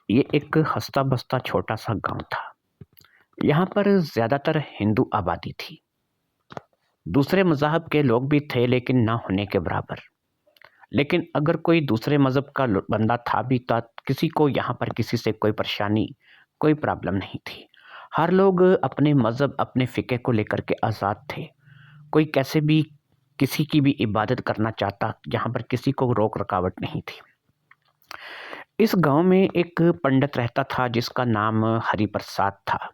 ये एक हँसता-बसता छोटा-सा गाँव था। यहाँ पर ज़्यादातर हिंदू आबादी थी। दूसरे मज़हब के लोग भी थे लेकिन ना होने के बराबर। लेकिन अगर कोई दूसरे मज़हब का बंदा था भी था, किसी को यहाँ पर किसी से कोई परेशानी, कोई प्रॉब्लम नहीं थी। हर लोग अपने मज़हब, अपने फ़िक़े को लेकर के आज़ाद थे। कोई कैसे भी किसी की भी इबादत करना चाहता, यहाँ पर किसी को रोक रुकावट नहीं थी। इस गाँव में एक पंडित रहता था जिसका नाम हरिप्रसाद था।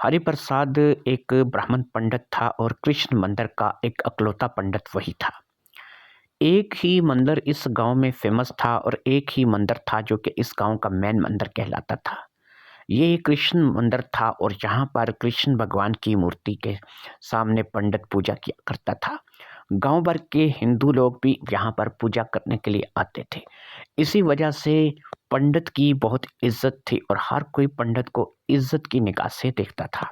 हरिप्रसाद एक ब्राह्मण पंडित था और कृष्ण मंदिर का एक इकलौता पंडित वही था। एक ही मंदिर इस गाँव में फ़ेमस था और एक ही मंदिर था जो कि इस गाँव का मेन मंदिर कहलाता था। ये कृष्ण मंदिर था और यहाँ पर कृष्ण भगवान की मूर्ति के सामने पंडित पूजा किया करता था। गाँव भर के हिंदू लोग भी यहाँ पर पूजा करने के लिए आते थे। इसी वजह से पंडित की बहुत इज़्ज़त थी और हर कोई पंडित को इज़्ज़त की निगाह से देखता था।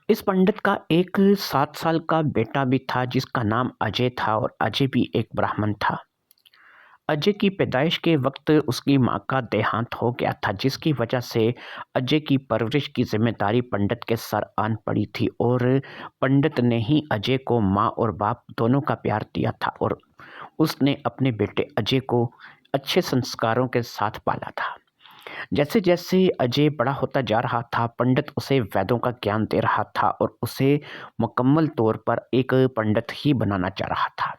इस पंडित का एक 7 साल का बेटा भी था जिसका नाम अजय था और अजय भी एक ब्राह्मण था। अजय की पैदाइश के वक्त उसकी माँ का देहांत हो गया था जिसकी वजह से अजय की परवरिश की जिम्मेदारी पंडित के सर आन पड़ी थी और पंडित ने ही अजय को माँ और बाप दोनों का प्यार दिया था और उसने अपने बेटे अजय को अच्छे संस्कारों के साथ पाला था। जैसे जैसे अजय बड़ा होता जा रहा था, पंडित उसे वेदों का ज्ञान दे रहा था और उसे मुकम्मल तौर पर एक पंडित ही बनाना चाह रहा था।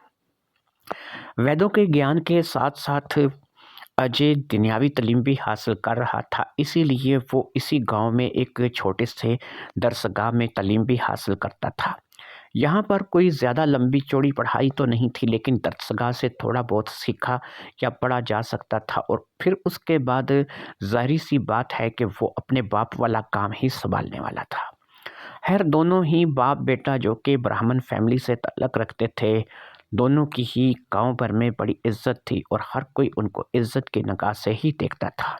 वेदों के ज्ञान के साथ-साथ अजय दुनियावी तालीम भी हासिल कर रहा था, इसीलिए वो इसी गाँव में एक छोटे से दरसगाह में तालीम भी हासिल करता था। यहाँ पर कोई ज़्यादा लंबी-चौड़ी पढ़ाई तो नहीं थी लेकिन दरसगाह से थोड़ा बहुत सीखा या पढ़ा जा सकता था और फिर उसके बाद ज़ाहिर-सी बात है कि वो अपने बाप वाला काम ही सँभालने वाला था। खैर दोनों ही बाप-बेटा जो कि ब्राह्मण फैमिली से ताल्लुक़ रखते थे, दोनों की ही गाँव भर में बड़ी इज़्ज़त थी और हर कोई उनको इज़्ज़त की निगाह से ही देखता था।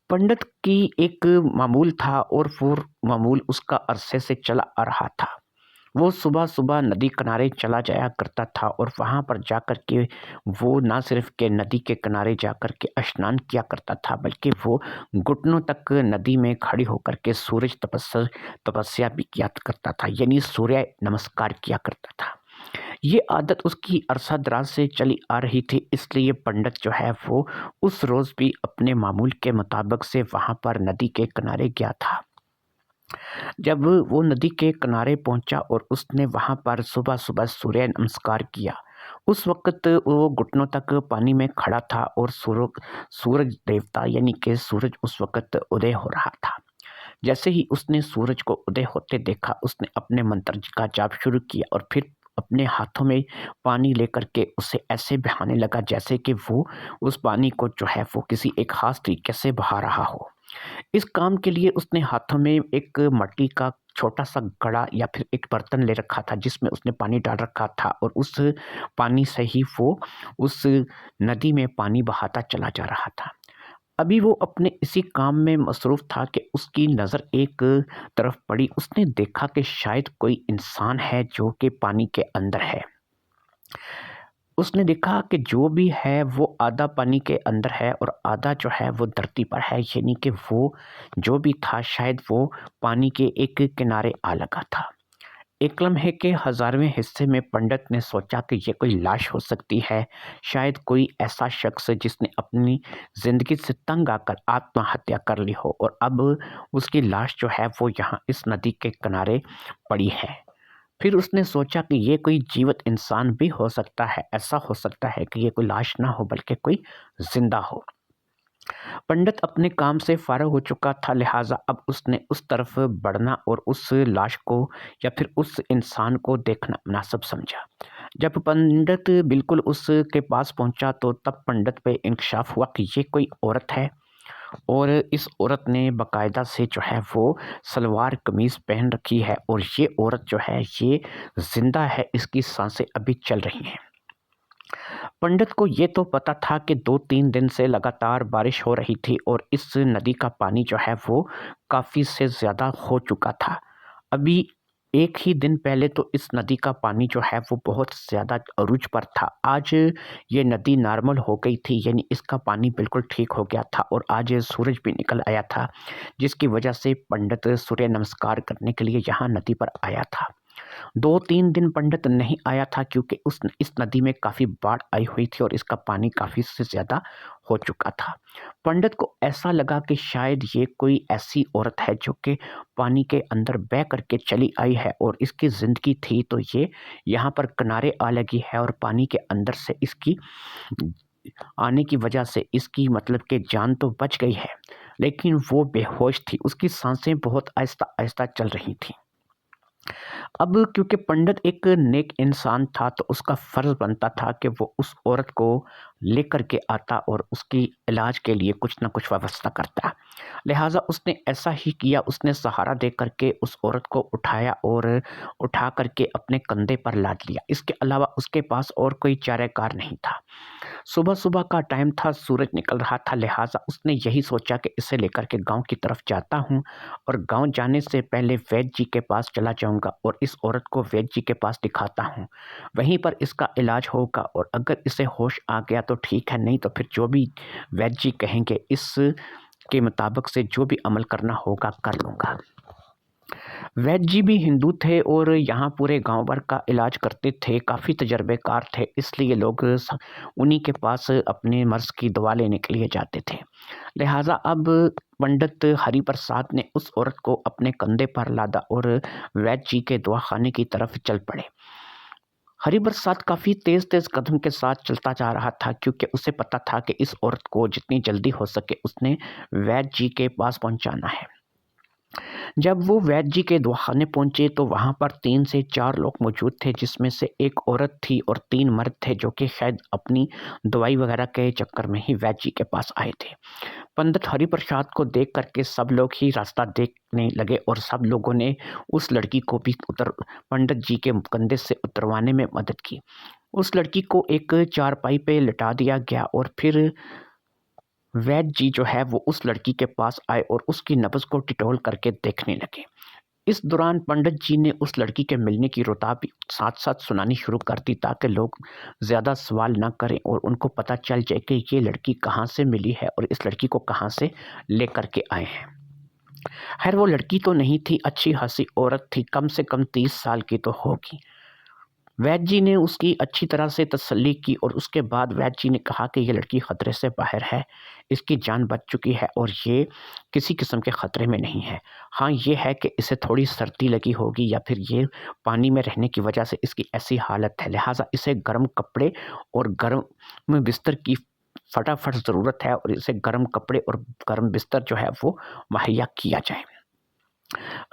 पंडित की एक मामूल था और वो मामूल उसका अरसे से चला आ रहा था। वो सुबह-सुबह नदी किनारे चला जाया करता था और वहाँ पर जाकर के वो ना सिर्फ़ के नदी के किनारे जाकर के स्नान किया करता था बल्कि वो घुटनों तक नदी में खड़ी होकर के सूरज तपस्या भी किया करता था, यानी सूर्य नमस्कार किया करता था। ये आदत उसकी अरसा-दराज से चली आ रही थी, इसलिए पंडित जो है वो उस रोज़ भी अपने मामूल के मुताबिक से वहाँ पर नदी के किनारे गया था। जब वो नदी के किनारे पहुंचा और उसने वहाँ पर सुबह-सुबह सूर्य नमस्कार किया, उस वक़्त वो घुटनों तक पानी में खड़ा था और सूरज देवता यानी कि सूरज उस वक़्त उदय हो रहा था। जैसे ही उसने सूरज को उदय होते देखा, उसने अपने मंत्र का जाप शुरू किया और फिर अपने हाथों में पानी लेकर के उसे ऐसे बहाने लगा जैसे कि वो उस पानी को जो है वो किसी एक ख़ास तरीके से बहा रहा हो। इस काम के लिए उसने हाथों में एक मिट्टी का छोटा-सा घड़ा या फिर एक बर्तन ले रखा था जिसमें उसने पानी डाल रखा था और उस पानी से ही वो उस नदी में पानी बहाता चला जा रहा था। अभी वो अपने इसी काम में मसरूफ़ था कि उसकी नज़र एक तरफ पड़ी। उसने देखा कि शायद कोई इंसान है जो कि पानी के अंदर है। उसने देखा कि जो भी है वो आधा पानी के अंदर है और आधा जो है वो धरती पर है, यानी कि वो जो भी था शायद वो पानी के एक किनारे आ लगा था। एक लम्हे के हज़ारवें हिस्से में पंडित ने सोचा कि ये कोई लाश हो सकती है, शायद कोई ऐसा शख्स जिसने अपनी ज़िंदगी से तंग आकर आत्महत्या कर ली हो और अब उसकी लाश जो है वो यहाँ इस नदी के किनारे पड़ी है। फिर उसने सोचा कि ये कोई जीवित इंसान भी हो सकता है, ऐसा हो सकता है कि ये कोई लाश ना हो बल्कि कोई ज़िंदा हो। पंडित अपने काम से फ़ारिग़ हो चुका था, लिहाज़ा अब उसने उस तरफ बढ़ना और उस लाश को या फिर उस इंसान को देखना मुनासिब समझा। जब पंडित बिल्कुल उसके पास पहुंचा तो तब पंडित पे इंकशाफ़ हुआ कि ये कोई औरत है और इस औरत ने बाकायदा से जो है वो सलवार कमीज़ पहन रखी है और ये औरत जो है ये ज़िंदा है, इसकी साँसें अभी चल रही हैं। पंडित को ये तो पता था कि 2-3 दिन से लगातार बारिश हो रही थी और इस नदी का पानी जो है वो काफ़ी से ज़्यादा हो चुका था। अभी एक ही दिन पहले तो इस नदी का पानी जो है वो बहुत ज़्यादा अरूज पर था। आज ये नदी नॉर्मल हो गई थी, यानी इसका पानी बिल्कुल ठीक हो गया था और आज सूरज भी निकल आया था, जिसकी वजह से पंडित सूर्य नमस्कार करने के लिए यहाँ नदी पर आया था। 2-3 दिन पंडित नहीं आया था क्योंकि उस इस नदी में काफ़ी बाढ़ आई हुई थी और इसका पानी काफ़ी से ज़्यादा हो चुका था। पंडित को ऐसा लगा कि शायद ये कोई ऐसी औरत है जो कि पानी के अंदर बह करके चली आई है और इसकी ज़िंदगी थी तो ये यहाँ पर किनारे आ लगी है और पानी के अंदर से इसकी आने की वजह से इसकी मतलब कि जान तो बच गई है, लेकिन वो बेहोश थी, उसकी साँसें बहुत आहिस्ता-आहिस्ता चल रही थीं। अब क्योंकि पंडित एक नेक इंसान था तो उसका फ़र्ज़ बनता था कि वो उस औरत को लेकर के आता और उसकी इलाज के लिए कुछ न कुछ व्यवस्था करता। लिहाज़ा उसने ऐसा ही किया, उसने सहारा दे करके उस औरत को उठाया और उठा करके अपने कंधे पर लाद लिया। इसके अलावा उसके पास और कोई चारागार नहीं था। सुबह-सुबह का टाइम था, सूरज निकल रहा था, लिहाज़ा उसने यही सोचा कि इसे लेकर के गाँव की तरफ जाता हूँ और गाँव जाने से पहले वैद्य जी के पास चला जाऊँगा और इस औरत को वैद्य जी के पास दिखाता हूँ। वहीं पर इसका इलाज होगा और अगर इसे होश आ गया तो ठीक है, नहीं तो फिर जो भी वैद्य जी कहेंगे इसके मुताबिक से जो भी अमल करना होगा कर लूँगा। वैद्य जी भी हिंदू थे और यहाँ पूरे गाँव भर का इलाज करते थे, काफ़ी तजर्बेकार थे, इसलिए लोग उन्हीं के पास अपने मर्ज़ की दवा लेने के लिए जाते थे। लिहाज़ा अब पंडित हरिप्रसाद ने उस औरत को अपने कंधे पर लादा और वैद्य जी के दवाखाने की तरफ चल पड़े। हरिप्रसाद काफ़ी तेज़-तेज़ कदम के साथ चलता जा रहा था क्योंकि उसे पता था कि इस औरत को जितनी जल्दी हो सके उसने वैद्य जी के पास पहुँचाना है। जब वो वैद्य जी के दवाखाने पहुँचे तो वहाँ पर 3 से 4 लोग मौजूद थे, जिसमें से 1 औरत थी और 3 मर्द थे जो कि शायद अपनी दवाई वगैरह के चक्कर में ही वैद्य जी के पास आए थे। पंडित हरिप्रसाद को देख कर के सब लोग ही रास्ता देखने लगे और सब लोगों ने उस लड़की को भी पंडित जी के कंधे से उतरवाने में मदद की। उस लड़की को एक चारपाई पे लिटा दिया गया और फिर वैद्य जी जो है वो उस लड़की के पास आए और उसकी नब्ज़ को टिटोल करके देखने लगे। इस दौरान पंडित जी ने उस लड़की के मिलने की रुताब भी साथ-साथ सुनानी शुरू कर दी ताकि लोग ज़्यादा सवाल ना करें और उनको पता चल जाए कि ये लड़की कहाँ से मिली है और इस लड़की को कहाँ से लेकर के आए हैं। खैर वो लड़की तो नहीं थी, अच्छी-खासी औरत थी, कम से कम 30 साल की तो होगी। वैद्य जी ने उसकी अच्छी तरह से तसल्ली की और उसके बाद वैद्य जी ने कहा कि ये लड़की ख़तरे से बाहर है, इसकी जान बच चुकी है और ये किसी किस्म के ख़तरे में नहीं है। हाँ, ये है कि इसे थोड़ी सर्दी लगी होगी या फिर ये पानी में रहने की वजह से इसकी ऐसी हालत है, लिहाज़ा इसे गर्म कपड़े और गर्म बिस्तर की फटाफट ज़रूरत है और इसे गर्म कपड़े और गर्म बिस्तर जो है वो मुहैया किया जाए।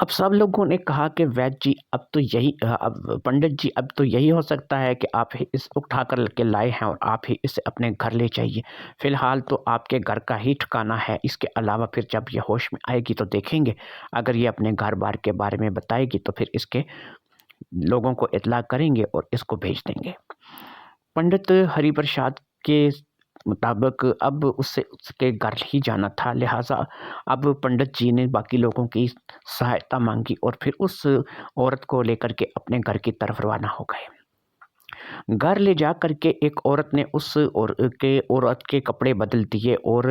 अब सब लोगों ने कहा कि वैद्य जी अब पंडित जी अब तो यही हो सकता है कि आप ही इस उठा कर के लाए हैं और आप ही इसे अपने घर ले जाइए। फ़िलहाल तो आपके घर का ही ठिकाना है, इसके अलावा फिर जब ये होश में आएगी तो देखेंगे, अगर ये अपने घर-बार के बारे में बताएगी तो फिर इसके लोगों को इत्तला करेंगे और इसको भेज देंगे। पंडित हरिप्रसाद के मुताबिक अब उसे उसके घर ही जाना था, लिहाज़ा अब पंडित जी ने बाकी लोगों की सहायता माँगी और फिर उस औरत को लेकर के अपने घर की तरफ रवाना हो गए। घर ले जा कर के एक औरत ने उस औरत के कपड़े बदल दिए और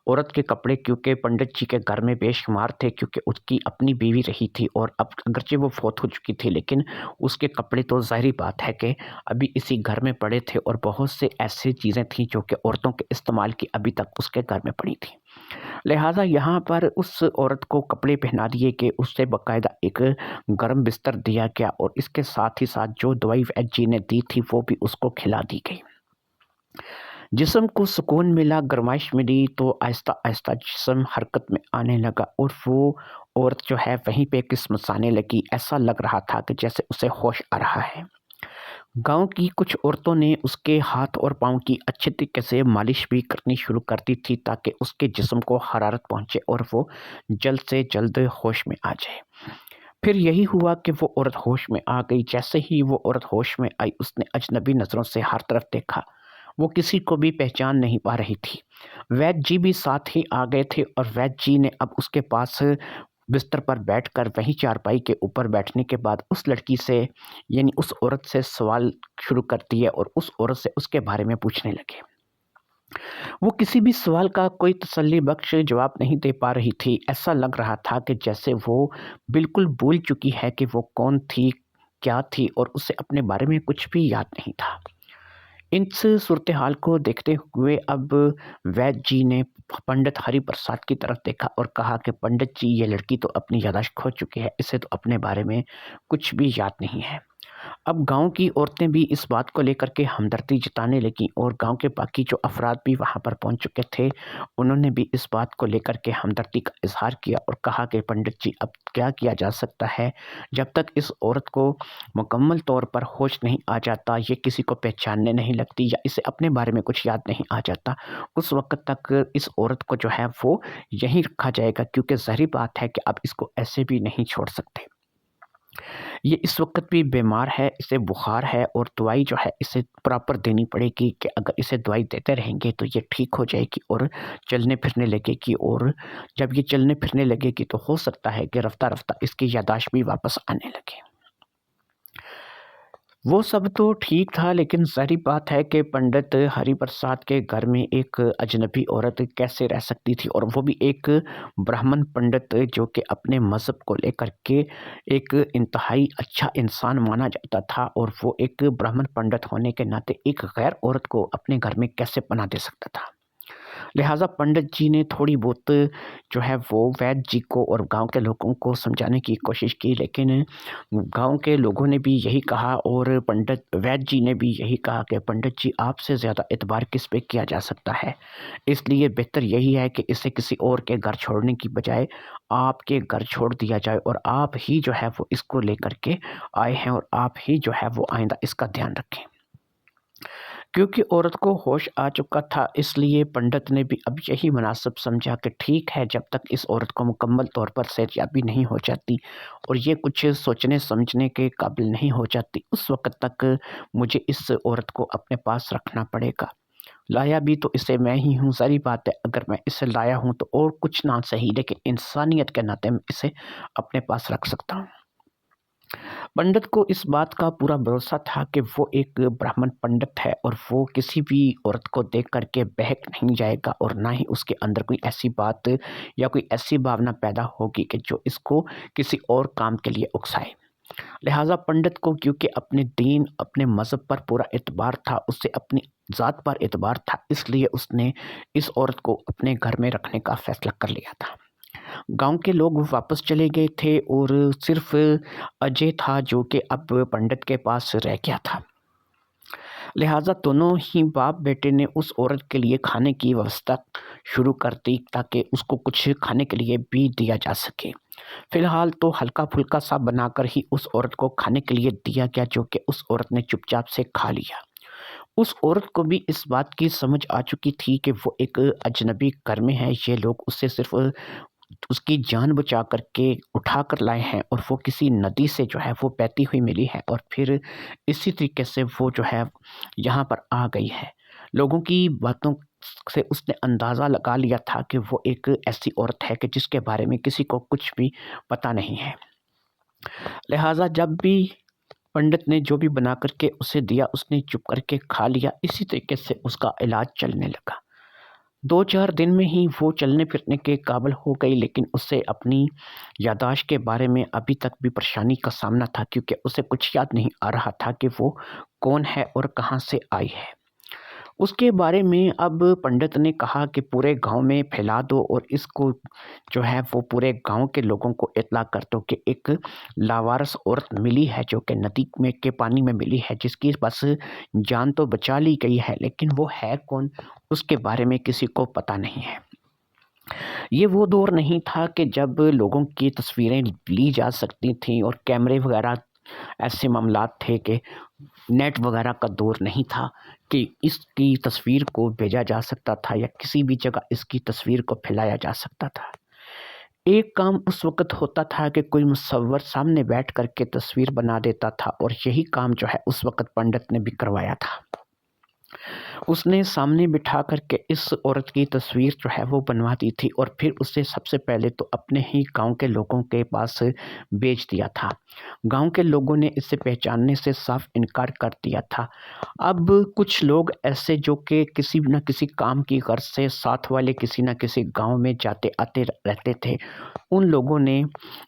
औरत के कपड़े क्योंकि पंडित जी के घर में बेशुमार थे क्योंकि उसकी अपनी बीवी रही थी और अब अगरचे वो फ़ौत हो चुकी थी, लेकिन उसके कपड़े तो ज़ाहिर बात है कि अभी इसी घर में पड़े थे और बहुत से ऐसी चीज़ें थीं जो कि औरतों के इस्तेमाल की अभी तक उसके घर में पड़ी थी। लिहाज़ा यहाँ पर उस औरत को कपड़े पहना दिए कि उससे बाकायदा एक गर्म बिस्तर दिया गया और इसके साथ ही साथ जो दवाई वैद्य जी ने दी थी वो भी उसको खिला दी गई। जिस्म को सुकून मिला, गरमाइश मिली तो आहिस्ता-आहिस्ता जिस्म हरकत में आने लगा और वो औरत जो है वहीं पे किसमिसाने लगी। ऐसा लग रहा था कि जैसे उसे होश आ रहा है। गाँव की कुछ औरतों ने उसके हाथ और पाँव की अच्छे तरीके से मालिश भी करनी शुरू कर दी थी ताकि उसके जिस्म को हरारत पहुँचे और वो जल्द से जल्द होश में आ जाए। फिर यही हुआ कि वो औरत होश में आ गई। जैसे ही वो औरत होश में आई उसने अजनबी नज़रों से हर तरफ देखा। वो किसी को भी पहचान नहीं पा रही थी। वैद्य जी भी साथ ही आ गए थे और वैद्य जी ने अब उसके पास बिस्तर पर बैठकर वहीं चारपाई के ऊपर बैठने के बाद उस लड़की से यानी उस औरत से सवाल शुरू करती है और उस औरत से उसके बारे में पूछने लगे। वो किसी भी सवाल का कोई तसल्ली बख्श जवाब नहीं दे पा रही थी। ऐसा लग रहा था कि जैसे वो बिल्कुल भूल चुकी है कि वो कौन थी, क्या थी और उसे अपने बारे में कुछ भी याद नहीं था। इस सूरत-हाल को देखते हुए अब वैद्य जी ने पंडित हरिप्रसाद की तरफ देखा और कहा कि पंडित जी, ये लड़की तो अपनी याददाश्त खो चुकी है, इसे तो अपने बारे में कुछ भी याद नहीं है। अब गाँव की औरतें भी इस बात को लेकर के हमदर्दी जताने लगीं और गाँव के बाकी जो अफ़राद भी वहाँ पर पहुँच चुके थे, उन्होंने भी इस बात को लेकर के हमदर्दी का इज़हार किया और कहा कि पंडित जी, अब क्या किया जा सकता है, जब तक इस औरत को मुकम्मल तौर पर होश नहीं आ जाता, ये किसी को पहचानने नहीं लगती या इसे अपने बारे में कुछ याद नहीं आ जाता, उस वक़्त तक इस औरत को जो है वो यहीं रखा जाएगा, क्योंकि ज़ाहिर बात है कि अब इसको ऐसे भी नहीं छोड़ सकते। ये इस वक़्त भी बीमार है, इसे बुखार है और दवाई जो है इसे प्रॉपर देनी पड़ेगी कि अगर इसे दवाई देते रहेंगे तो ये ठीक हो जाएगी और चलने-फिरने लगेगी, और जब ये चलने-फिरने लगेगी तो हो सकता है कि रफ़्ता-रफ़्ता इसकी याददाश्त भी वापस आने लगे। वो सब तो ठीक था, लेकिन ज़ाहिर बात है कि पंडित हरिप्रसाद के घर में एक अजनबी औरत कैसे रह सकती थी, और वो भी एक ब्राह्मण पंडित जो कि अपने मज़हब को लेकर के एक इंतहाई अच्छा इंसान माना जाता था, और वो एक ब्राह्मण पंडित होने के नाते एक गैर औरत को अपने घर में कैसे पनाह दे सकता था। लिहाज़ा पंडित जी ने थोड़ी बहुत जो है वो वैद्य जी को और गाँव के लोगों को समझाने की कोशिश की, लेकिन गाँव के लोगों ने भी यही कहा और पंडित वैद्य जी ने भी यही कहा कि पंडित जी, आपसे ज़्यादा एतबार किस पे किया जा सकता है। इसलिए बेहतर यही है कि इसे किसी और के घर छोड़ने की बजाय आपके घर छोड़ दिया जाए, और आप ही जो है वो इसको लेकर के आए हैं और आप ही जो है वो आइंदा इसका ध्यान रखें। क्योंकि औरत को होश आ चुका था, इसलिए पंडित ने भी अब यही मुनासिब समझा कि ठीक है, जब तक इस औरत को मुकम्मल तौर पर सेहतयाबी नहीं हो जाती और ये कुछ सोचने समझने के काबिल नहीं हो जाती, उस वक़्त तक मुझे इस औरत को अपने पास रखना पड़ेगा। लाया भी तो इसे मैं ही हूँ, ज़ाहिर बात है अगर मैं इसे लाया हूँ तो और कुछ ना सही, लेकिन इंसानियत के नाते मैं इसे अपने पास रख सकता हूँ। पंडित को इस बात का पूरा भरोसा था कि वो एक ब्राह्मण पंडित है और वो किसी भी औरत को देख कर के बहक नहीं जाएगा, और ना ही उसके अंदर कोई ऐसी बात या कोई ऐसी भावना पैदा होगी कि जो इसको किसी और काम के लिए उकसाए। लिहाजा पंडित को क्योंकि अपने दीन, अपने मज़हब पर पूरा एतबार था, उसे अपनी ज़ात पर एतबार था, इसलिए उसने इस औरत को अपने घर में रखने का फ़ैसला कर लिया था। गाँव के लोग वापस चले गए थे और सिर्फ़ अजय था जो कि अब पंडित के पास रह गया था। लिहाज़ा दोनों ही बाप-बेटे ने उस औरत के लिए खाने की व्यवस्था शुरू कर दी ताकि उसको कुछ खाने के लिए भी दिया जा सके। फ़िलहाल तो हल्का-फुल्का सा बनाकर ही उस औरत को खाने के लिए दिया गया, जो कि उस औरत ने चुपचाप से खा लिया। उस औरत को भी इस बात की समझ आ चुकी थी कि वो एक अजनबी घर में है, ये लोग उससे सिर्फ़ उसकी जान बचा कर के उठा कर लाए हैं और वो किसी नदी से जो है वो बहती हुई मिली है, और फिर इसी तरीके से वो जो है यहाँ पर आ गई है। लोगों की बातों से उसने अंदाज़ा लगा लिया था कि वो एक ऐसी औरत है कि जिसके बारे में किसी को कुछ भी पता नहीं है। लिहाज़ा जब भी पंडित ने जो भी बना कर के उसे दिया, उसने चुप करके खा लिया। इसी तरीके से उसका इलाज चलने लगा। 2-4 दिन में ही वो चलने-फिरने के काबिल हो गई, लेकिन उसे अपनी याददाश्त के बारे में अभी तक भी परेशानी का सामना था, क्योंकि उसे कुछ याद नहीं आ रहा था कि वो कौन है और कहाँ से आई है। उसके बारे में अब पंडित ने कहा कि पूरे गाँव में फैला दो और इसको जो है वो पूरे गाँव के लोगों को इत्तला कर दो कि एक लावारिस औरत मिली है जो कि नदी में के पानी में मिली है, जिसकी बस जान तो बचा ली गई है, लेकिन वो है कौन उसके बारे में किसी को पता नहीं है। ये वो दौर नहीं था कि जब लोगों की तस्वीरें ली जा सकती थीं और कैमरे वगैरह ऐसे मामलात थे कि नेट वगैरह का दौर नहीं था कि इसकी तस्वीर को भेजा जा सकता था या किसी भी जगह इसकी तस्वीर को फैलाया जा सकता था। एक काम उस वक़्त होता था कि कोई मुसव्विर सामने बैठ कर के तस्वीर बना देता था, और यही काम जो है उस वक़्त पंडित ने भी करवाया था। उसने सामने बिठा कर के इस औरत की तस्वीर जो है वो बनवा दी थी और फिर उसे सबसे पहले तो अपने ही गाँव के लोगों के पास बेच दिया था। गाँव के लोगों ने इसे पहचानने से साफ इनकार कर दिया था। अब कुछ लोग ऐसे जो कि किसी न किसी काम की गर्ज से साथ वाले किसी न किसी गाँव में जाते आते रहते थे, उन लोगों ने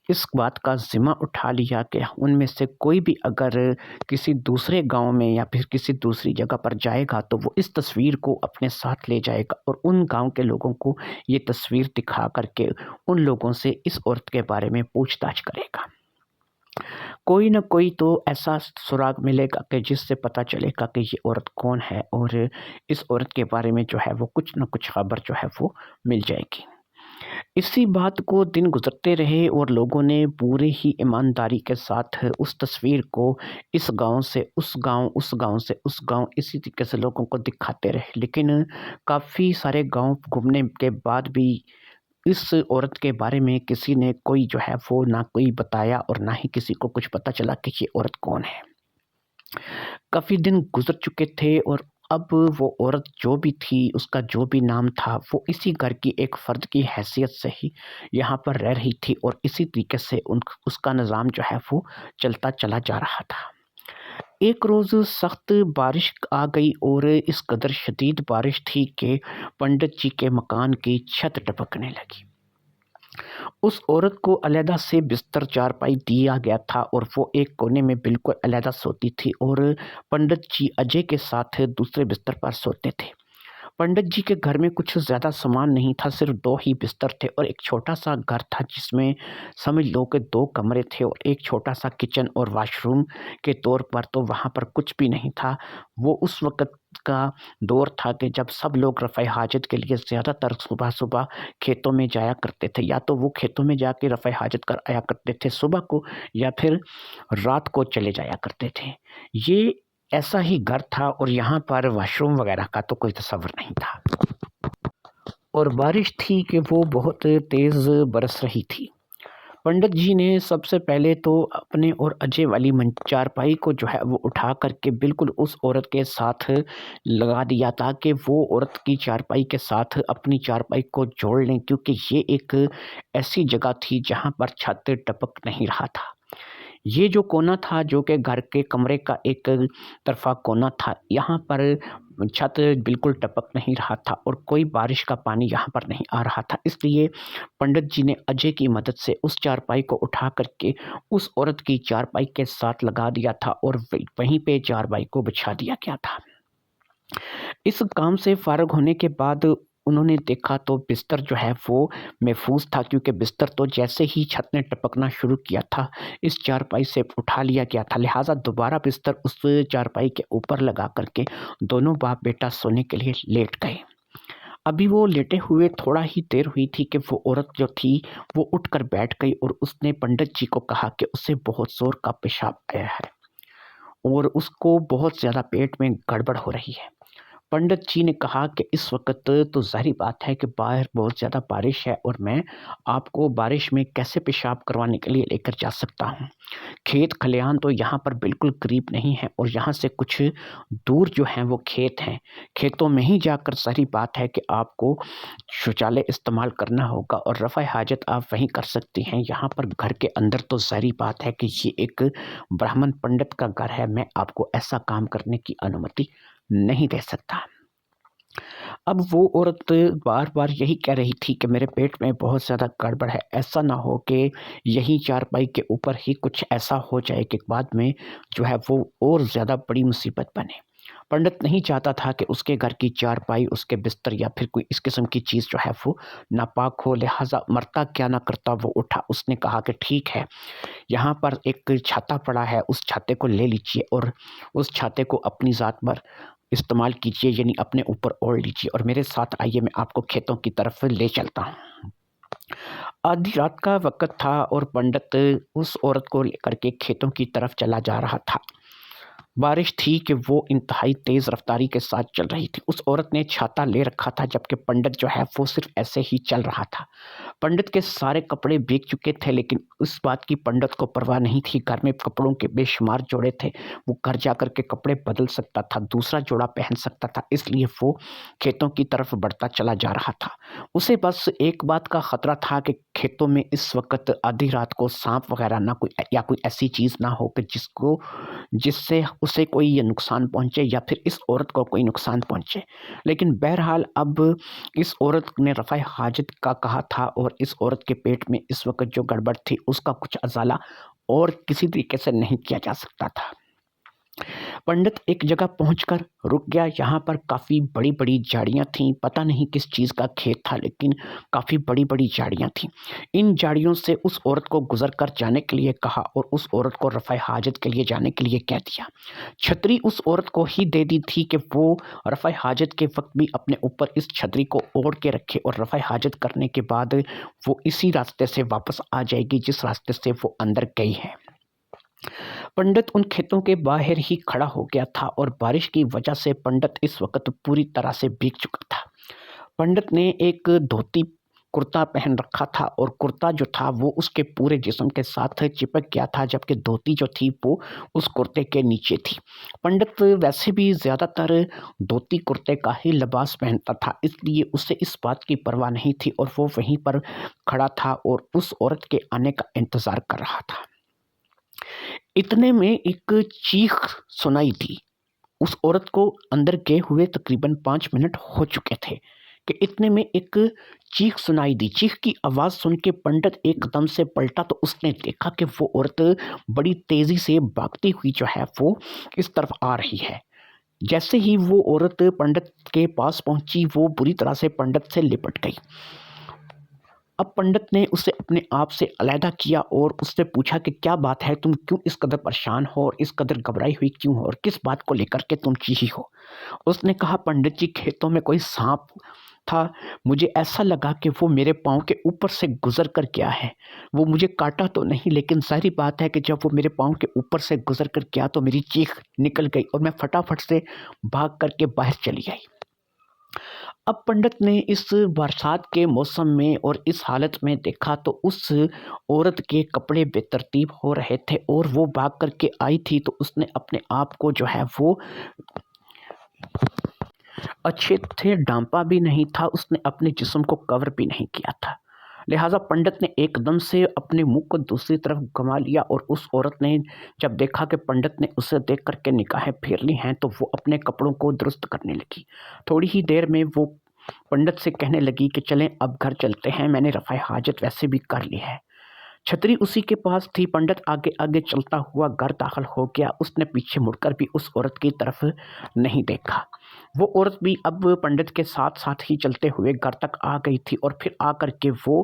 इस बात का ज़िम्मा उठा लिया कि उनमें से कोई भी अगर किसी दूसरे गाँव में या फिर किसी दूसरी जगह पर जाएगा तो वो इस तस्वीर को अपने साथ ले जाएगा और उन गाँव के लोगों को ये तस्वीर दिखा कर के उन लोगों से इस औरत के बारे में पूछताछ करेगा। कोई न कोई तो ऐसा सुराग मिलेगा कि जिससे पता चलेगा कि ये औरत कौन है और इस औरत के बारे में जो है वो कुछ न कुछ खबर जो है वो मिल जाएगी। इसी बात को दिन गुज़रते रहे और लोगों ने पूरे ही ईमानदारी के साथ उस तस्वीर को इस गाँव से उस गाँव, उस गाँव से उस गाँव इसी तरीके से लोगों को दिखाते रहे। लेकिन काफ़ी सारे गाँव घूमने के बाद भी इस औरत के बारे में किसी ने कोई जो है वो ना कोई बताया और ना ही किसी को कुछ पता चला कि ये औरत कौन है। काफ़ी दिन गुज़र चुके थे और अब वो औरत जो भी थी, उसका जो भी नाम था, वो इसी घर की एक फ़र्द की हैसियत से ही यहाँ पर रह रही थी और इसी तरीके से उन उसका निज़ाम जो है वो चलता चला जा रहा था। एक रोज़ सख्त बारिश आ गई और इस कदर शदीद बारिश थी कि पंडित जी के मकान की छत टपकने लगी। उस औरत को अलहदा से बिस्तर चारपाई दिया गया था और वो एक कोने में बिल्कुल अलहदा सोती थी और पंडित जी अजय के साथ दूसरे बिस्तर पर सोते थे। पंडित जी के घर में कुछ ज़्यादा सामान नहीं था, सिर्फ 2 ही बिस्तर थे और एक छोटा-सा घर था जिसमें समझ लो कि 2 कमरे थे और एक छोटा-सा किचन और वॉशरूम के तौर पर तो वहाँ पर कुछ भी नहीं था। वो उस वक़्त का दौर था कि जब सब लोग रफ़ाए हाजत के लिए ज़्यादातर सुबह-सुबह खेतों में जाया करते थे। या तो वो खेतों में जाके रफ़ाए हाजत कर आया करते थे सुबह को या फिर रात को चले जाया करते थे। ये ऐसा ही घर था और यहाँ पर वॉशरूम वगैरह का तो कोई तसव्वुर नहीं था और बारिश थी कि वो बहुत तेज़ बरस रही थी। पंडित जी ने सबसे पहले तो अपने और अजय वाली चारपाई को जो है वो उठा करके बिल्कुल उस औरत के साथ लगा दिया ताकि वो औरत की चारपाई के साथ अपनी चारपाई को जोड़ लें, क्योंकि ये एक ऐसी जगह थी जहाँ पर छत टपक नहीं रहा था। ये जो कोना था जो कि घर के कमरे का एक तरफ़ा कोना था, यहाँ पर छत बिल्कुल टपक नहीं रहा था और कोई बारिश का पानी यहाँ पर नहीं आ रहा था। इसलिए पंडित जी ने अजय की मदद से उस चारपाई को उठा कर के उस औरत की चारपाई के साथ लगा दिया था और वहीं पे चारपाई को बिछा दिया गया था। इस काम से फ़ारिग होने के बाद उन्होंने देखा तो बिस्तर जो है वो महफूज़ था, क्योंकि बिस्तर तो जैसे ही छत ने टपकना शुरू किया था, इस चारपाई से उठा लिया गया था। लिहाज़ा दोबारा बिस्तर उस चारपाई के ऊपर लगा कर के दोनों बाप-बेटा सोने के लिए लेट गए। अभी वो लेटे हुए थोड़ा ही देर हुई थी कि वो औरत जो थी वो उठकर बैठ गई और उसने पंडित जी को कहा कि उसे बहुत ज़ोर का पेशाब आया है और उसको बहुत ज़्यादा पेट में गड़बड़ हो रही है। पंडित जी ने कहा कि इस वक़्त तो ज़ाहिर बात है कि बाहर बहुत ज़्यादा बारिश है और मैं आपको बारिश में कैसे पेशाब करवाने के लिए लेकर जा सकता हूँ। खेत खलिहान तो यहाँ पर बिल्कुल करीब नहीं है और यहाँ से कुछ दूर जो हैं वो खेत हैं। खेतों में ही जाकर ज़ाहिर बात है कि आपको शौचालय इस्तेमाल करना होगा और रफ़ाए हाजत आप वहीं कर सकती हैं। यहाँ पर घर के अंदर तो ज़ाहिर बात है कि ये एक ब्राह्मण पंडित का घर है, मैं आपको ऐसा काम करने की अनुमति नहीं दे सकता। अब वो औरत बार-बार यही कह रही थी कि मेरे पेट में बहुत ज़्यादा गड़बड़ है, ऐसा ना हो कि यही चारपाई के ऊपर ही कुछ ऐसा हो जाए कि बाद में जो है वो और ज़्यादा बड़ी मुसीबत बने। पंडित नहीं चाहता था कि उसके घर की चारपाई, उसके बिस्तर या फिर कोई इस किस्म की चीज़ जो है वो नापाक हो, लिहाज़ा मरता क्या ना करता वो उठा। उसने कहा कि ठीक है, यहाँ पर एक छाता पड़ा है, उस छाते को ले लीजिए और उस छाते को अपनी ज़ात पर इस्तेमाल कीजिए, यानी अपने ऊपर ओढ़ लीजिए और मेरे साथ आइए, मैं आपको खेतों की तरफ ले चलता हूँ। आधी रात का वक़्त था और पंडित उस औरत को लेकर के खेतों की तरफ चला जा रहा था। बारिश थी कि वो इंतहाई तेज़ रफ़्तारी के साथ चल रही थी। उस औरत ने छाता ले रखा था, जबकि पंडित जो है वो सिर्फ़ ऐसे ही चल रहा था। पंडित के सारे कपड़े भीग चुके थे, लेकिन उस बात की पंडित को परवाह नहीं थी। घर में कपड़ों के बेशुमार जोड़े थे, वो घर जाकर के कपड़े बदल सकता था, दूसरा जोड़ा पहन सकता था, इसलिए वो खेतों की तरफ बढ़ता चला जा रहा था। उसे बस एक बात का खतरा था कि खेतों में इस वक्त आधी रात को सांप वगैरह ना कोई ऐसी चीज़ ना हो कि जिससे उसे कोई ये नुकसान पहुंचे या फिर इस औरत को कोई नुकसान पहुंचे। लेकिन बहरहाल अब इस औरत ने रफ़ाए हाजत का कहा था और इस औरत के पेट में इस वक़्त जो गड़बड़ थी उसका कुछ अज़ाला और किसी तरीके से नहीं किया जा सकता था। पंडित एक जगह पहुंचकर रुक गया। यहाँ पर काफ़ी बड़ी-बड़ी झाड़ियाँ थीं। पता नहीं किस चीज़ का खेत था, लेकिन काफ़ी बड़ी-बड़ी झाड़ियाँ थीं। इन झाड़ियों से उस औरत को गुज़र कर जाने के लिए कहा और उस औरत को रफ़ाए हाजत के लिए जाने के लिए कह दिया। छतरी उस औरत को ही दे दी थी कि वो रफ़ाए हाजत के वक़्त भी अपने ऊपर इस छतरी को ओढ़ के रखे और रफ़ाए हाजत करने के बाद वो इसी रास्ते से वापस आ जाएगी जिस रास्ते से वो अंदर गई है। पंडित उन खेतों के बाहर ही खड़ा हो गया था और बारिश की वजह से पंडित इस वक्त पूरी तरह से भीग चुका था। पंडित ने एक धोती कुर्ता पहन रखा था और कुर्ता जो था वो उसके पूरे जिस्म के साथ चिपक गया था, जबकि धोती जो थी वो उस कुर्ते के नीचे थी। पंडित वैसे भी ज़्यादातर धोती कुर्ते का ही लिबास पहनता था, इसलिए उसे इस बात की परवाह नहीं थी और वो वहीं पर खड़ा था और उस औरत के आने का इंतज़ार कर रहा था। इतने में एक चीख सुनाई दी। उस औरत को अंदर गए हुए तकरीबन 5 मिनट हो चुके थे कि इतने में एक चीख सुनाई दी। चीख की आवाज़ सुन के पंडित एकदम से पलटा तो उसने देखा कि वो औरत बड़ी तेज़ी से भागती हुई जो है वो इस तरफ आ रही है। जैसे ही वो औरत पंडित के पास पहुंची, वो बुरी तरह से पंडित से लिपट गई। अब पंडित ने उसे अपने आप से अलहदा किया और उससे पूछा कि क्या बात है, तुम क्यों इस कदर परेशान हो और इस कदर घबराई हुई क्यों हो और किस बात को लेकर के तुम चीखी हो। उसने कहा, पंडित जी, खेतों में कोई सांप था। मुझे ऐसा लगा कि वो मेरे पाँव के ऊपर से गुजर कर गया है। वो मुझे काटा तो नहीं, लेकिन सारी बात है कि जब वो मेरे पाँव के ऊपर से गुजर कर गया तो मेरी चीख निकल गई और मैं फटाफट से भाग करके बाहर चली आई। अब पंडित ने इस बरसात के मौसम में और इस हालत में देखा तो उस औरत के कपड़े बेतरतीब हो रहे थे और वो भाग करके आई थी, तो उसने अपने आप को जो है वो अच्छे से ढांपा भी नहीं था, उसने अपने जिस्म को कवर भी नहीं किया था। लिहाजा पंडित ने एकदम से अपने मुंह को दूसरी तरफ घुमा लिया और उस औरत ने जब देखा कि पंडित ने उसे देख करके निगाहें फेर ली हैं, तो वो अपने कपड़ों को दुरुस्त करने लगी। थोड़ी ही देर में वो पंडित से कहने लगी कि चलें अब घर चलते हैं, मैंने रफ़ाए हाजत वैसे भी कर ली है। छतरी उसी के पास थी। पंडित आगे आगे चलता हुआ घर दाखिल हो गया। उसने पीछे मुड़कर भी उस औरत की तरफ नहीं देखा। वो औरत भी अब पंडित के साथ साथ ही चलते हुए घर तक आ गई थी और फिर आकर के वो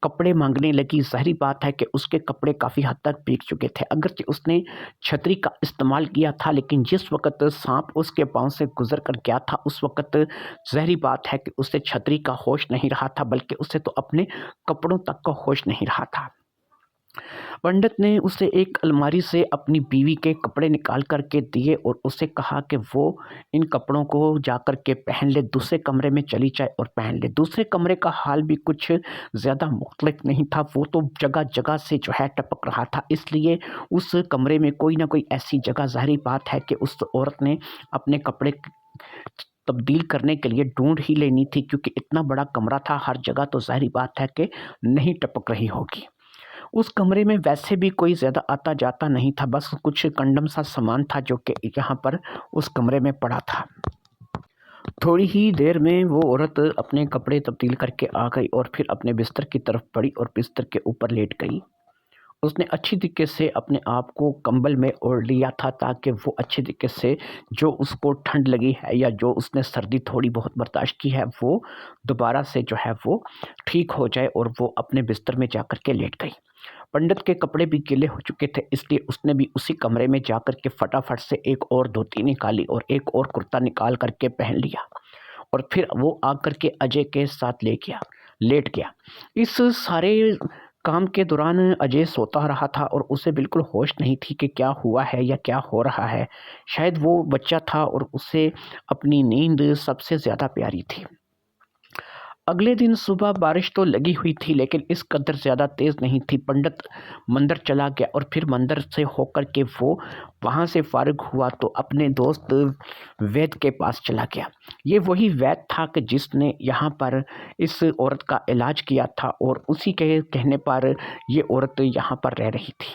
कपड़े मांगने लगी। ज़ाहिर बात है कि उसके कपड़े काफ़ी हद तक भीग चुके थे। अगरचे उसने छतरी का इस्तेमाल किया था, लेकिन जिस वक़्त साँप उसके पाँव से गुज़र कर गया था, उस वक़्त ज़ाहिर बात है कि उसे छतरी का होश नहीं रहा था, बल्कि उसे तो अपने कपड़ों तक का होश नहीं रहा था। पंडित ने उसे एक अलमारी से अपनी बीवी के कपड़े निकाल कर के दिए और उसे कहा कि वो इन कपड़ों को जाकर के पहन ले, दूसरे कमरे में चली जाए और पहन ले। दूसरे कमरे का हाल भी कुछ ज़्यादा मुख्तलिफ नहीं था, वो तो जगह-जगह से जो है टपक रहा था, इसलिए उस कमरे में कोई ना कोई ऐसी जगह ज़ाहिर बात है कि उस औरत ने अपने कपड़े तब्दील करने के लिए ढूँढ ही लेनी थी, क्योंकि इतना बड़ा कमरा था, हर जगह तो ज़ाहिर बात है कि नहीं टपक रही होगी। उस कमरे में वैसे भी कोई ज़्यादा आता-जाता नहीं था, बस कुछ कंडम सा सामान था जो कि यहाँ पर उस कमरे में पड़ा था। थोड़ी ही देर में वो औरत अपने कपड़े तब्दील करके आ गई और फिर अपने बिस्तर की तरफ बढ़ी और बिस्तर के ऊपर लेट गई। उसने अच्छी तरीके से अपने आप को कंबल में ओढ़ लिया था, ताकि वो अच्छी तरीके से जो उसको ठंड लगी है या जो उसने सर्दी थोड़ी बहुत बर्दाश्त की है, वो दोबारा से जो है वो ठीक हो जाए और वो अपने बिस्तर में जाकर के लेट गई। पंडित के कपड़े भी गीले हो चुके थे, इसलिए उसने भी उसी कमरे में जाकर के फटाफट से एक और धोती निकाली और एक और कुर्ता निकाल करके पहन लिया और फिर वो आकर के अजय के साथ लेट गया। इस सारे काम के दौरान अजय सोता रहा था और उसे बिल्कुल होश नहीं थी कि क्या हुआ है या क्या हो रहा है। शायद वो बच्चा था और उसे अपनी नींद सबसे ज़्यादा प्यारी थी। अगले दिन सुबह बारिश तो लगी हुई थी लेकिन इस कदर ज़्यादा तेज़ नहीं थी। पंडित मंदिर चला गया और फिर मंदिर से होकर के वो वहाँ से फ़ारिग हुआ तो अपने दोस्त वैद्य के पास चला गया। ये वही वैद्य था कि जिसने यहाँ पर इस औरत का इलाज किया था और उसी के कहने पर ये औरत यहाँ पर रह रही थी।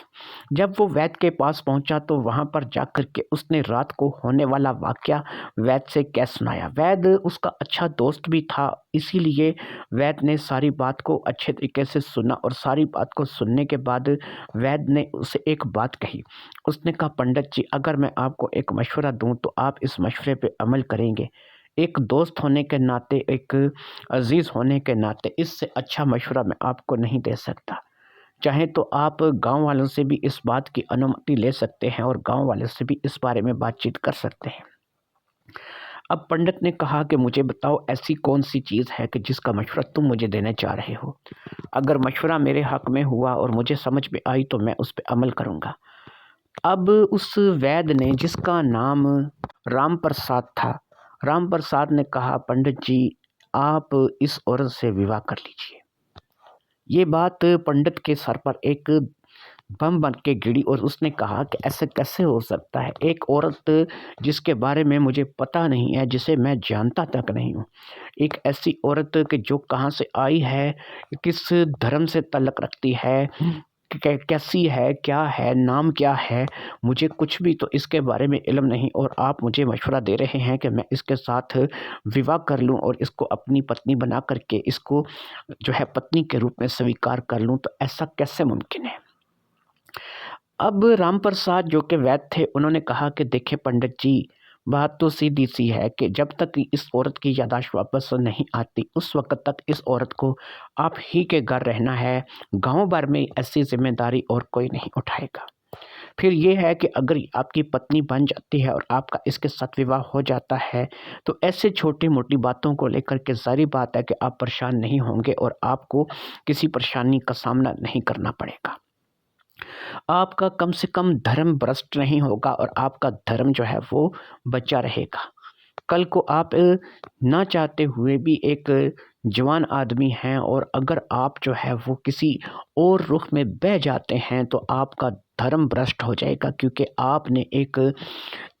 जब वो वैद्य के पास पहुँचा तो वहाँ पर जाकर के उसने रात को होने वाला वाक़या वैद्य से कह सुनाया। वैद्य उसका अच्छा दोस्त भी था, इसीलिए वैद्य ने सारी बात को अच्छे तरीके से सुना और सारी बात को सुनने के बाद वैद्य ने उसे एक बात कही। उसने कहा, पंडित जी, अगर मैं आपको एक मशवरा दूँ तो आप इस मशवरे पे अमल करेंगे? एक दोस्त होने के नाते, एक अज़ीज़ होने के नाते इससे अच्छा मशवरा मैं आपको नहीं दे सकता। चाहे तो आप गाँव वालों से भी इस बात की अनुमति ले सकते हैं और गाँव वालों से भी इस बारे में बातचीत कर सकते हैं। अब पंडित ने कहा कि मुझे बताओ ऐसी कौन सी चीज़ है कि जिसका मशवरा तुम मुझे देने जा रहे हो। अगर मशवरा मेरे हक़ में हुआ और मुझे समझ में आई तो मैं उस पे अमल करूँगा। अब उस वैद्य ने, जिसका नाम राम प्रसाद था, राम प्रसाद ने कहा, पंडित जी, आप इस औरत से विवाह कर लीजिए। ये बात पंडित के सर पर एक बम बन के गिरी और उसने कहा कि ऐसे कैसे हो सकता है? एक औरत जिसके बारे में मुझे पता नहीं है, जिसे मैं जानता तक नहीं हूँ, एक ऐसी औरत कि जो कहाँ से आई है, किस धर्म से ताल्लुक़ रखती है, कैसी है, क्या है, नाम क्या है, मुझे कुछ भी तो इसके बारे में इल्म नहीं और आप मुझे मशवरा दे रहे हैं कि मैं इसके साथ विवाह कर लूँ और इसको अपनी पत्नी बना करके इसको जो है पत्नी के रूप में स्वीकार कर लूँ, तो ऐसा कैसे मुमकिन है? अब राम प्रसाद जो कि वैद्य थे, उन्होंने कहा कि देखिए पंडित जी, बात तो सीधी-सी है कि जब तक इस औरत की याददाश्त वापस नहीं आती, उस वक़्त तक इस औरत को आप ही के घर रहना है। गाँव भर में ऐसी ज़िम्मेदारी और कोई नहीं उठाएगा। फिर ये है कि अगर आपकी पत्नी बन जाती है और आपका इसके साथ विवाह हो जाता है, तो ऐसे छोटी-मोटी बातों को लेकर के ज़ाहिर बात है कि आप परेशान नहीं होंगे और आपको किसी परेशानी का सामना नहीं करना पड़ेगा। आपका कम से कम धर्म भ्रष्ट नहीं होगा और आपका धर्म जो है वो बचा रहेगा। कल को आप ना चाहते हुए भी एक जवान आदमी हैं और अगर आप जो है वो किसी और रुख में बह जाते हैं तो आपका धर्म भ्रष्ट हो जाएगा, क्योंकि आपने एक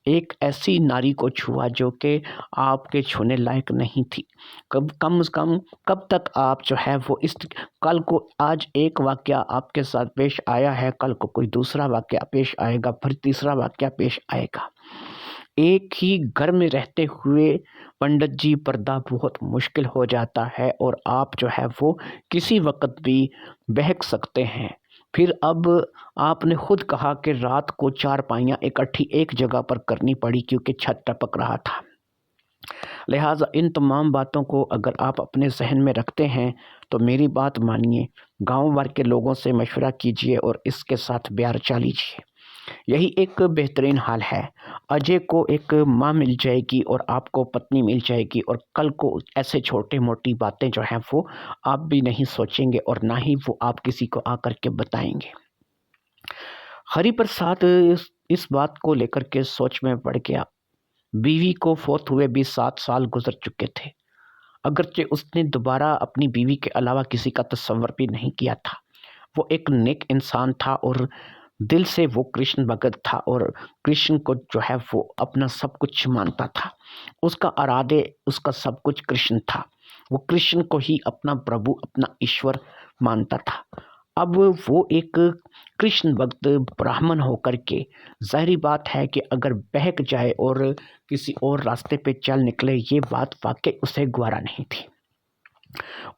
एक ऐसी नारी को छुआ जो कि आपके छूने लायक नहीं थी। कब कम से कम कब तक आप जो है वो इस कल को आज एक वाक़या आपके साथ पेश आया है, कल को कोई दूसरा वाक़या पेश आएगा, फिर तीसरा वाक़या पेश आएगा। एक ही घर में रहते हुए पंडित जी पर्दा बहुत मुश्किल हो जाता है और आप जो है वो किसी वक़्त भी बहक सकते हैं। फिर अब आपने खुद कहा कि रात को चारपाइयाँ इकट्ठी एक जगह पर करनी पड़ी क्योंकि छत टपक रहा था। लिहाज़ा इन तमाम बातों को अगर आप अपने ज़हन में रखते हैं तो मेरी बात मानिए, गाँव भर के लोगों से मशवरा कीजिए और इसके साथ ब्याह रचा लीजिए। यही एक बेहतरीन हाल है। अजय को एक माँ मिल जाएगी और आपको पत्नी मिल जाएगी और कल को ऐसे छोटी-मोटी बातें जो हैं वो आप भी नहीं सोचेंगे और ना ही वो आप किसी को आकर के बताएँगे। हरिप्रसाद इस बात को लेकर के सोच में पड़ गया। बीवी को फ़ौत हुए भी 7 साल गुज़र चुके थे। अगरचे उसने दोबारा अपनी बीवी के अलावा किसी का तसव्वुर भी नहीं किया था। वो एक नेक इंसान था और दिल से वो कृष्ण भगत था और कृष्ण को जो है वो अपना सब कुछ मानता था। उसका आराध्य, उसका सब कुछ कृष्ण था। वो कृष्ण को ही अपना प्रभु, अपना ईश्वर मानता था। अब वो एक कृष्ण भक्त ब्राह्मण होकर के ज़ाहिर बात है कि अगर बहक जाए और किसी और रास्ते पे चल निकले, ये बात वाक़ई उसे ग्वारा नहीं थी।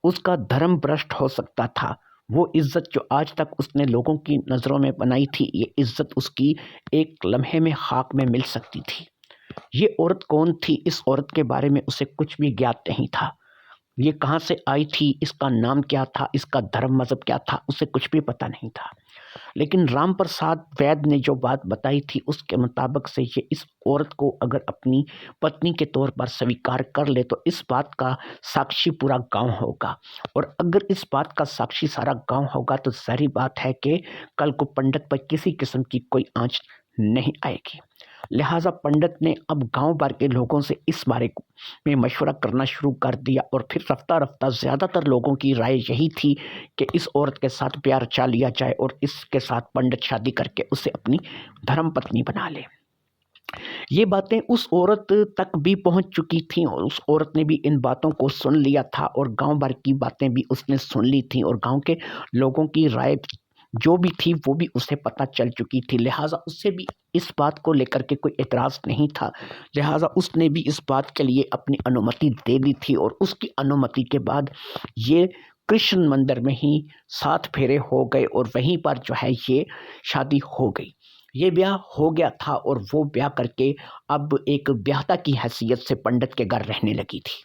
उसका धर्म भ्रष्ट हो सकता था। वो इज़्ज़त जो आज तक उसने लोगों की नज़रों में बनाई थी, ये इज़्ज़त उसकी एक लम्हे में खाक में मिल सकती थी। ये औरत कौन थी? इस औरत के बारे में उसे कुछ भी ज्ञात नहीं था। ये कहाँ से आई थी? इसका नाम क्या था? इसका धर्म मज़हब क्या था? उसे कुछ भी पता नहीं था। लेकिन राम प्रसाद वैद्य ने जो बात बताई थी उसके मुताबिक से ये इस औरत को अगर अपनी पत्नी के तौर पर स्वीकार कर ले तो इस बात का साक्षी पूरा गांव होगा और अगर इस बात का साक्षी सारा गांव होगा तो सारी बात है कि कल को पंडित पर किसी किस्म की कोई आंच नहीं आएगी। लिहाजा पंडित ने अब गांव भर के लोगों से इस बारे में मशवरा करना शुरू कर दिया और फिर रफ्ता रफ्ता ज़्यादातर लोगों की राय यही थी कि इस औरत के साथ प्यार चा लिया जाए और इसके साथ पंडित शादी करके उसे अपनी धर्मपत्नी बना ले। ये बातें उस औरत तक भी पहुंच चुकी थीं और उस औरत ने भी इन बातों को सुन लिया था और गांव भर की बातें भी उसने सुन ली थीं और गांव के लोगों की राय जो भी थी वो भी उसे पता चल चुकी थी। लिहाजा उससे भी इस बात को लेकर के कोई एतराज़ नहीं था। लिहाजा उसने भी इस बात के लिए अपनी अनुमति दे दी थी और उसकी अनुमति के बाद ये कृष्ण मंदिर में ही 7 फेरे हो गए और वहीं पर जो है ये शादी हो गई। ये ब्याह हो गया था और वो ब्याह करके अब एक ब्याहता की हैसियत से पंडित के घर रहने लगी थी।